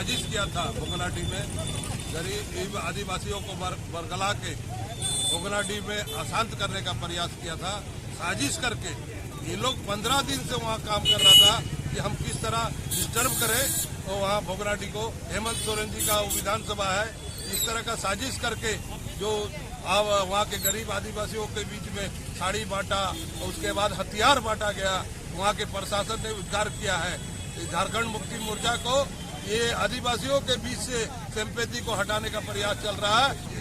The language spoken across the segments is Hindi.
साजिश किया था भोगनाडीह में, गरीब आदिवासियों को बरगला के भोगनाडीह में अशांत करने का प्रयास किया था। साजिश करके ये लोग 15 दिन से वहाँ काम कर रहा था कि हम किस तरह डिस्टर्ब करें और वहाँ भोगनाडीह को। हेमंत सोरेन जी का विधानसभा है, इस तरह का साजिश करके जो अब वहाँ के गरीब आदिवासियों के बीच में साड़ी बांटा और उसके बाद हथियार बांटा गया, वहाँ के प्रशासन ने उद्धार किया है। झारखंड मुक्ति मोर्चा को ये आदिवासियों के बीच से सिंपैथी को हटाने का प्रयास चल रहा है।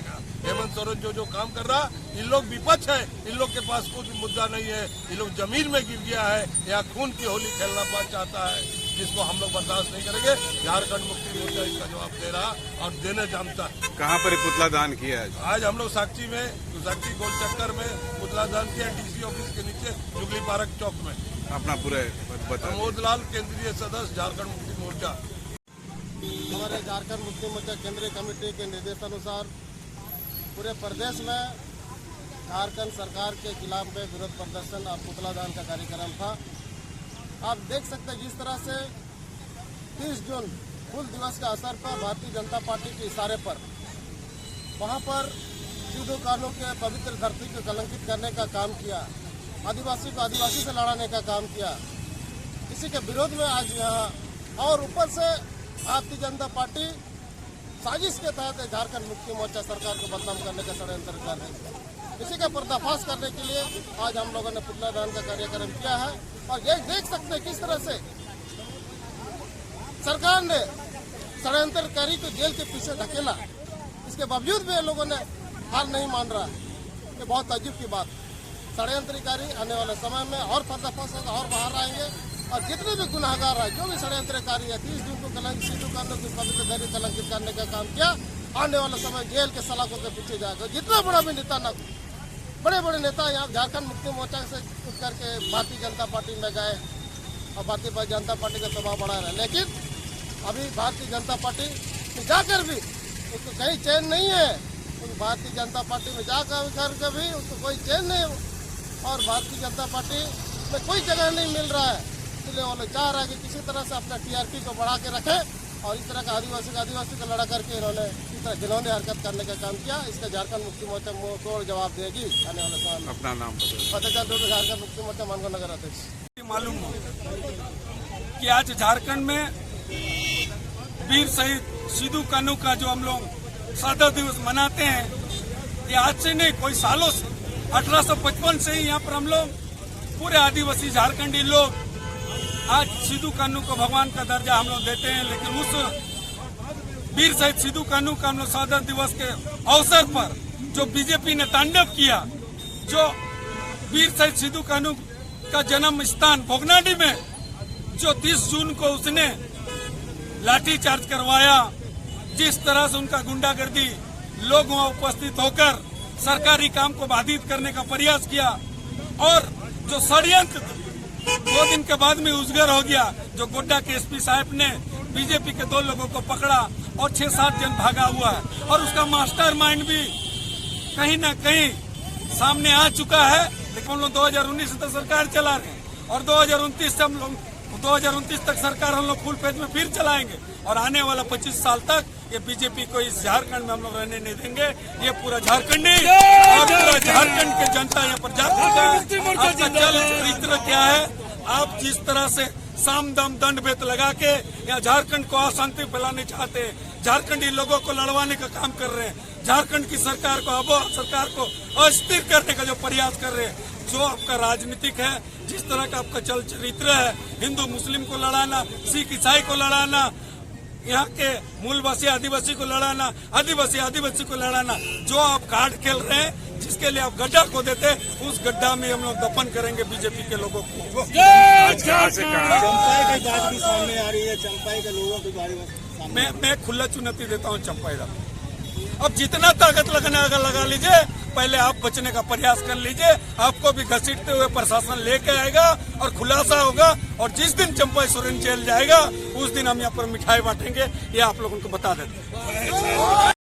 हेमंत सोरेन जो काम कर रहा, इन लोग विपक्ष है, इन लोग के पास कुछ मुद्दा नहीं है, इन लोग जमीन में गिर गया है या खून की होली खेलना चाहता है, जिसको हम लोग बर्दाश्त नहीं करेंगे। झारखंड मुक्ति मोर्चा इसका जवाब दे रहा और देने जानता है। कहाँ पर पुतला दान किया है? आज हम लोग साक्षी गोल चक्कर में पुतला दान किया, डीसी ऑफिस के नीचे जुगली पार्क चौक में। अपना पूरे प्रमोद लाल, केंद्रीय सदस्य झारखंड मुक्ति मोर्चा। हमारे झारखंड मुक्ति मोर्चा केंद्रीय कमेटी के निर्देशानुसार पूरे प्रदेश में झारखंड सरकार के खिलाफ में विरोध प्रदर्शन और पुतला दान का कार्यक्रम था। आप देख सकते हैं जिस तरह से 30 जून हुल दिवस के अवसर पर भारतीय जनता पार्टी के इशारे पर वहां पर सिद्धू कान्हू के पवित्र धरती को कलंकित करने का काम किया, आदिवासी को आदिवासी से लड़ाने का काम किया, इसी के विरोध में आज यहाँ और ऊपर से भारतीय जनता पार्टी साजिश के तहत झारखंड मुक्ति मोर्चा सरकार को बदनाम करने का षड्यंत्र कर रही है। इसी का पर्दाफाश करने के लिए आज हम लोगों ने पुतला दान का कार्यक्रम किया है। और ये देख सकते हैं किस तरह से सरकार ने षड्यंत्रकारी को जेल के पीछे धकेला, इसके बावजूद भी लोगों ने हार नहीं मान रहा। ये बहुत अजीब की बात। षड्यंत्रकारी आने वाले समय में और पर्दाफाश और बाहर आएंगे और जितने भी गुनाहगार है, जो भी षड्यंत्रकारी है, 30 जून को सिद्धू कान्हू की पवित्र धरती कलंकित करने का काम किया, आने वाले समय जेल के सलाखों के पीछे जाएगा। जितना बड़ा भी नेता ना, बड़े बड़े नेता यहाँ झारखंड मुक्ति मोर्चा से उठ करके भारतीय जनता पार्टी में गए और भारतीय जनता पार्टी का दबाव बढ़ा रहे, लेकिन अभी भारतीय जनता पार्टी में जाकर भी उसको कहीं चैन नहीं है। उस भारतीय जनता पार्टी में जाकर भी उसको कोई चैन नहीं और भारतीय जनता पार्टी में कोई जगह नहीं मिल रहा है। इसलिए वो लोग चाह रहा है कि किसी तरह से अपना टीआरपी को बढ़ा के रखे और इस तरह का आदिवासी को लड़ा करके इन्होंने इस तरह घिनौनी हरकत करने का काम किया। इसका झारखंड मुक्ति मोर्चा तोड़ जवाब देगी आने वाले समय में। अपना नाम फतेहगढ़ दुर्ग झारखंड मुक्ति मोर्चा मानगढ़ नगर अध्यक्ष। मालूम हो कि आज झारखंड में वीर शहीद सिद्धू कान्हू का जो हम लोग 7 दिवस मनाते हैं, ये आज से नहीं, कोई सालों से 1855 से ही यहाँ पर हम लोग पूरे आदिवासी झारखंडी लोग आज सिद्धू कान्हू को भगवान का दर्जा हम लोग देते हैं। लेकिन उस वीर शहीद सिद्धू कान्हू का हम लोग 7 दिवस के अवसर पर जो बीजेपी ने तांडव किया, जो वीर शहीद सिद्धू कान्हू का जन्म स्थान भोगनाडीह में जो 30 जून को उसने लाठीचार्ज करवाया, जिस तरह से उनका गुंडागर्दी लोग वहां उपस्थित होकर सरकारी काम को बाधित करने का प्रयास किया और जो षड्यंत्र 2 दिन के बाद में उजागर हो गया, जो गोड्डा के एसपी साहब ने बीजेपी के 2 लोगों को पकड़ा और 6-7 जन भागा हुआ है और उसका मास्टरमाइंड भी कहीं ना कहीं सामने आ चुका है। लेकिन हम लोग 2019 से तक सरकार चला रहे हैं और 2029 से हम लोग 2029 तक सरकार हम लोग फुल पेज में फिर चलाएंगे और आने वाला 25 साल तक ये बीजेपी को इस झारखंड में हम लोग रहने नहीं देंगे। ये पूरा झारखंडी और पूरा झारखंड के जनता यहाँ पर जागरूक है। आपका चरित्र क्या है? आप जिस तरह से साम दाम दंड भेद लगा के यहाँ झारखंड को अशांति फैलाने चाहते हैं, झारखंडी लोगों को लड़वाने का काम कर रहे हैं, झारखंड की सरकार को अस्थिर करने का जो प्रयास कर रहे हैं, जो आपका राजनीतिक है, जिस तरह का आपका चरित्र है, हिंदू मुस्लिम को लड़ाना, सिख ईसाई को लड़ाना, यहाँ के मूलवासी आदिवासी को लड़ाना, आदिवासी को लड़ाना, जो आप कार्ड खेल रहे हैं, जिसके लिए आप गड्ढा को देते, उस गड्ढा में हम लोग दफन करेंगे बीजेपी के लोगों को। चंपाई की बात भी सामने आ रही है, चंपाई के लोगों की बारे में मैं खुला चुनौती देता हूँ चंपाई का। अब जितना ताकत लगा लीजिए, पहले आप बचने का प्रयास कर लीजिए, आपको भी घसीटते हुए प्रशासन लेके आएगा और खुलासा होगा और जिस दिन चंपाई सोरेन जेल जाएगा उस दिन हम यहाँ पर मिठाई बांटेंगे, ये आप लोगों को बता देते हैं।